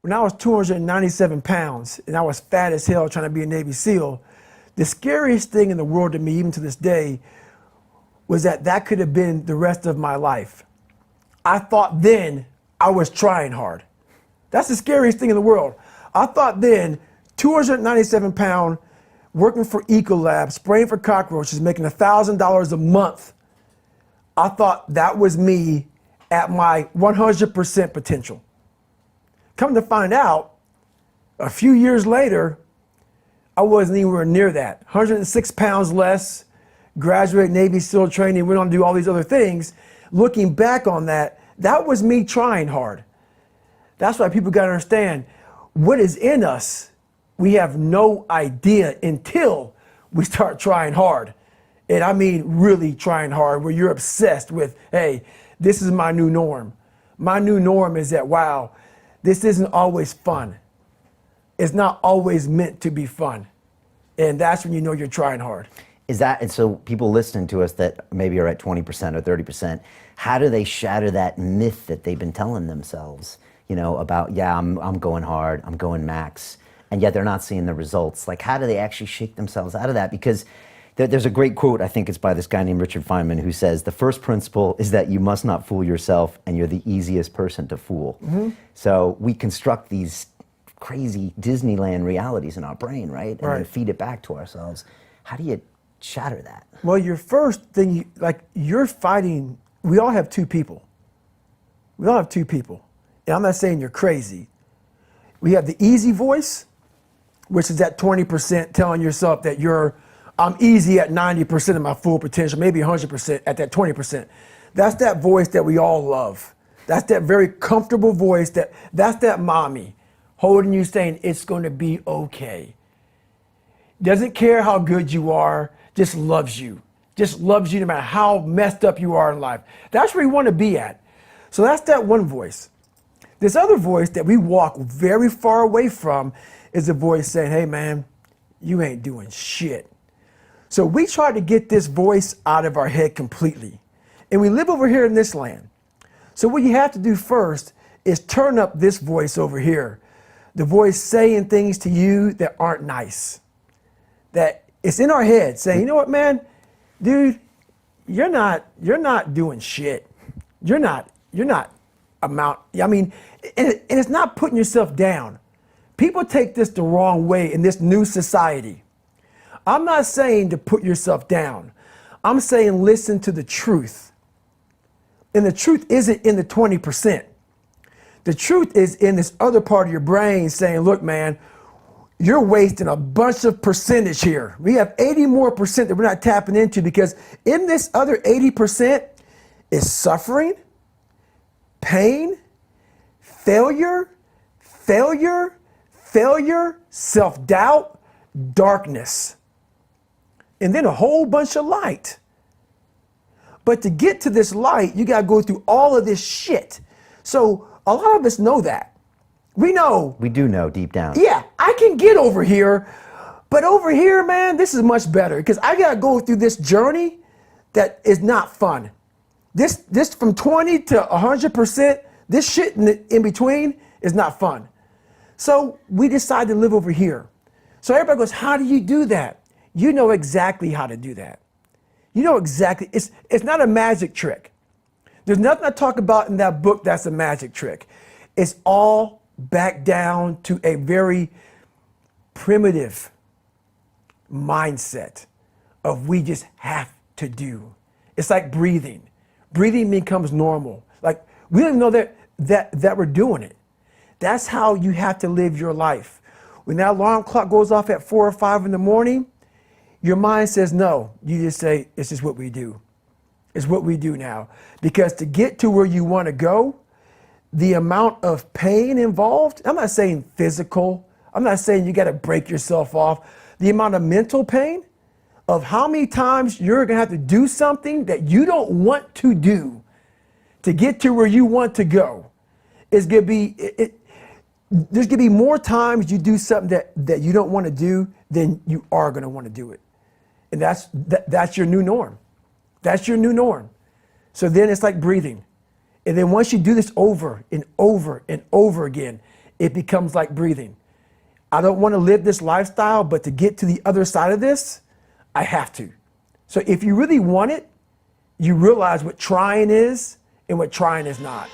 When I was 297 pounds and I was fat as hell trying to be a Navy SEAL, the scariest thing in the world to me, even to this day, was that that could have been the rest of my life. I thought then I was trying hard. That's the scariest thing in the world. I thought then, 297 pound, working for Ecolab, spraying for cockroaches, making $1,000 a month. I thought that was me at my 100% potential. Come to find out, a few years later, I wasn't anywhere near that. 106 pounds less, graduate Navy SEAL training, went on to do all these other things. Looking back on that, that was me trying hard. That's why people gotta understand, what is in us, we have no idea until we start trying hard. And I mean really trying hard, where you're obsessed with, hey, this is my new norm. My new norm is that, wow, this isn't always fun. It's not always meant to be fun. And that's when you know you're trying hard. Is that, and so people listening to us that maybe are at 20% or 30%, how do they shatter that myth that they've been telling themselves, you know, about, yeah, I'm going hard, I'm going max, and yet they're not seeing the results? Like, how do they actually shake themselves out of that? Because there's a great quote, I think it's by this guy named Richard Feynman, who says, the first principle is that you must not fool yourself, and you're the easiest person to fool. Mm-hmm. So we construct these crazy Disneyland realities in our brain, right? And then feed it back to ourselves. How do you shatter that? Well, your first thing, you're fighting, we all have two people. We all have two people. And I'm not saying you're crazy. We have the easy voice, which is that 20% telling yourself that I'm easy at 90% of my full potential, maybe 100% at that 20%. That's that voice that we all love. That's that very comfortable voice, that's that mommy holding you saying, it's gonna be okay. Doesn't care how good you are, just loves you. Just loves you no matter how messed up you are in life. That's where you wanna be at. So that's that one voice. This other voice that we walk very far away from is a voice saying, hey man, you ain't doing shit. So we try to get this voice out of our head completely. And we live over here in this land. So what you have to do first is turn up this voice over here. The voice saying things to you that aren't nice. That it's in our head saying, you know what, man, dude, you're not doing shit. You're not and it's not putting yourself down. People take this the wrong way in this new society. I'm not saying to put yourself down. I'm saying listen to the truth. And the truth isn't in the 20%. The truth is in this other part of your brain saying, look, man, you're wasting a bunch of percentage here. We have 80 more percent that we're not tapping into, because in this other 80% is suffering, pain, failure, self-doubt, darkness, and then a whole bunch of light. But to get to this light, you got to go through all of this shit. So a lot of us know that. We know. We do know deep down. Yeah, I can get over here, but over here, man, this is much better, because I got to go through this journey that is not fun. This from 20 to 100%, this shit in between is not fun. So we decide to live over here. So everybody goes, how do you do that? You know exactly how to do that. You know exactly, it's not a magic trick. There's nothing I talk about in that book that's a magic trick. It's all back down to a very primitive mindset of we just have to do. It's like breathing. Breathing becomes normal. Like we don't even know that we're doing it. That's how you have to live your life. When that alarm clock goes off at 4 or 5 in the morning, your mind says no. You just say, it's just what we do. It's what we do now. Because to get to where you want to go, the amount of pain involved, I'm not saying physical, I'm not saying you got to break yourself off. The amount of mental pain of how many times you're going to have to do something that you don't want to do to get to where you want to go is going to be, there's going to be more times you do something that you don't want to do than you are going to want to do it. And that's your new norm. That's your new norm. So then it's like breathing. And then once you do this over and over and over again, it becomes like breathing. I don't want to live this lifestyle, but to get to the other side of this, I have to. So if you really want it, you realize what trying is and what trying is not.